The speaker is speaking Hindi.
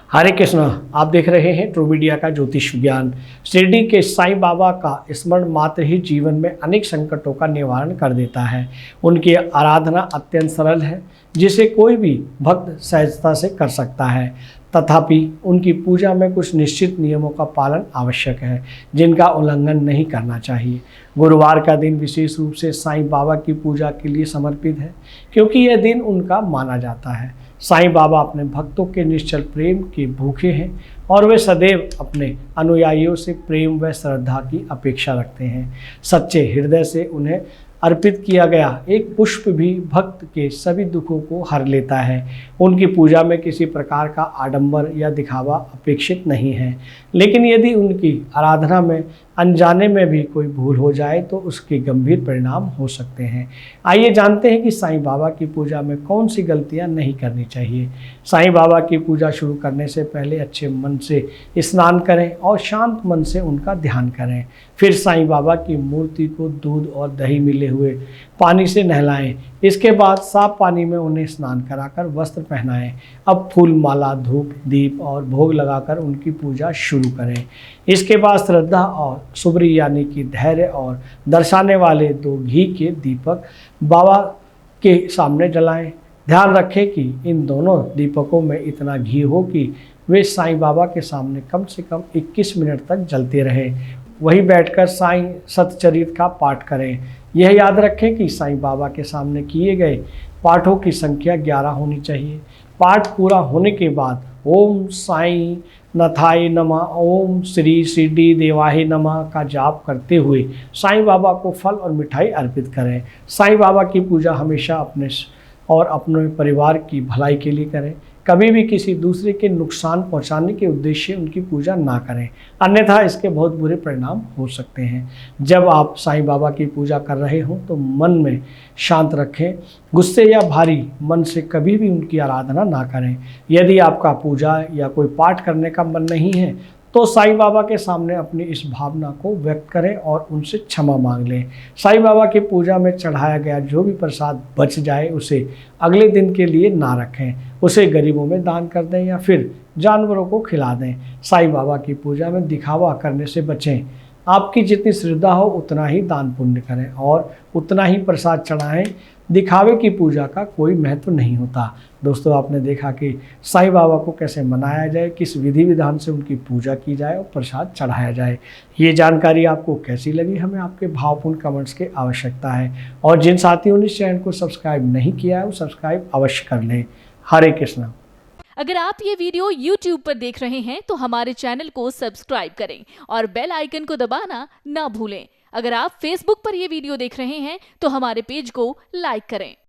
हरे कृष्णा। आप देख रहे हैं ट्रू मीडिया का ज्योतिष विज्ञान। शिरडी के साईं बाबा का स्मरण मात्र ही जीवन में अनेक संकटों का निवारण कर देता है। उनकी आराधना अत्यंत सरल है, जिसे कोई भी भक्त सहजता से कर सकता है। तथापि उनकी पूजा में कुछ निश्चित नियमों का पालन आवश्यक है, जिनका उल्लंघन नहीं करना चाहिए। गुरुवार का दिन विशेष रूप से साईं बाबा की पूजा के लिए समर्पित है, क्योंकि यह दिन उनका माना जाता है। साईं बाबा अपने भक्तों के निश्चल प्रेम के भूखे हैं और वे सदैव अपने अनुयायियों से प्रेम व श्रद्धा की अपेक्षा रखते हैं। सच्चे हृदय से उन्हें अर्पित किया गया एक पुष्प भी भक्त के सभी दुखों को हर लेता है। उनकी पूजा में किसी प्रकार का आडंबर या दिखावा अपेक्षित नहीं है, लेकिन यदि उनकी आराधना में अनजाने में भी कोई भूल हो जाए तो उसके गंभीर परिणाम हो सकते हैं। आइए जानते हैं कि साईं बाबा की पूजा में कौन सी गलतियां नहीं करनी चाहिए। साईं बाबा की पूजा शुरू करने से पहले अच्छे मन से स्नान करें और शांत मन से उनका ध्यान करें। फिर साईं बाबा की मूर्ति को दूध और दही मिले हुए पानी से नहलाएं। इसके बाद साफ पानी में उन्हें स्नान कराकर वस्त्र पहनाएं। अब फूल माला, धूप, दीप और भोग लगाकर उनकी पूजा शुरू करें। इसके बाद श्रद्धा और सुबरी यानी कि धैर्य और दर्शाने वाले 2 घी के दीपक बाबा के सामने जलाएं। ध्यान रखें कि इन दोनों दीपकों में इतना घी हो कि वे साईं बाबा के सामने कम से कम 21 मिनट तक जलते रहें। वहीं बैठकर साईं सतचरित का पाठ करें। यह याद रखें कि साईं बाबा के सामने किए गए पाठों की संख्या 11 होनी चाहिए। पाठ पूरा होने के बाद ओम साईं नाथाय नमः, ओम श्री शिरडी देवाय नमः का जाप करते हुए साईं बाबा को फल और मिठाई अर्पित करें। साईं बाबा की पूजा हमेशा अपने और अपने परिवार की भलाई के लिए करें। कभी भी किसी दूसरे के नुकसान पहुंचाने के उद्देश्य से उनकी पूजा ना करें, अन्यथा इसके बहुत बुरे परिणाम हो सकते हैं। जब आप साईं बाबा की पूजा कर रहे हों तो मन में शांत रखें। गुस्से या भारी मन से कभी भी उनकी आराधना ना करें। यदि आपका पूजा या कोई पाठ करने का मन नहीं है तो साईं बाबा के सामने अपनी इस भावना को व्यक्त करें और उनसे क्षमा मांग लें। साईं बाबा की पूजा में चढ़ाया गया जो भी प्रसाद बच जाए उसे अगले दिन के लिए ना रखें, उसे गरीबों में दान कर दें या फिर जानवरों को खिला दें। साईं बाबा की पूजा में दिखावा करने से बचें। आपकी जितनी श्रद्धा हो उतना ही दान पुण्य करें और उतना ही प्रसाद चढ़ाएं। दिखावे की पूजा का कोई महत्व नहीं होता। दोस्तों, आपने देखा कि साईं बाबा को कैसे मनाया जाए, किस विधि विधान से उनकी पूजा की जाए और प्रसाद चढ़ाया जाए। ये जानकारी आपको कैसी लगी, हमें आपके भावपूर्ण कमेंट्स की आवश्यकता है। और जिन साथियों ने इस चैनल को सब्सक्राइब नहीं किया है वो सब्सक्राइब अवश्य कर लें। हरे कृष्णा। अगर आप ये वीडियो YouTube पर देख रहे हैं तो हमारे चैनल को सब्सक्राइब करें और बेल आइकन को दबाना ना भूलें। अगर आप Facebook पर ये वीडियो देख रहे हैं तो हमारे पेज को लाइक करें।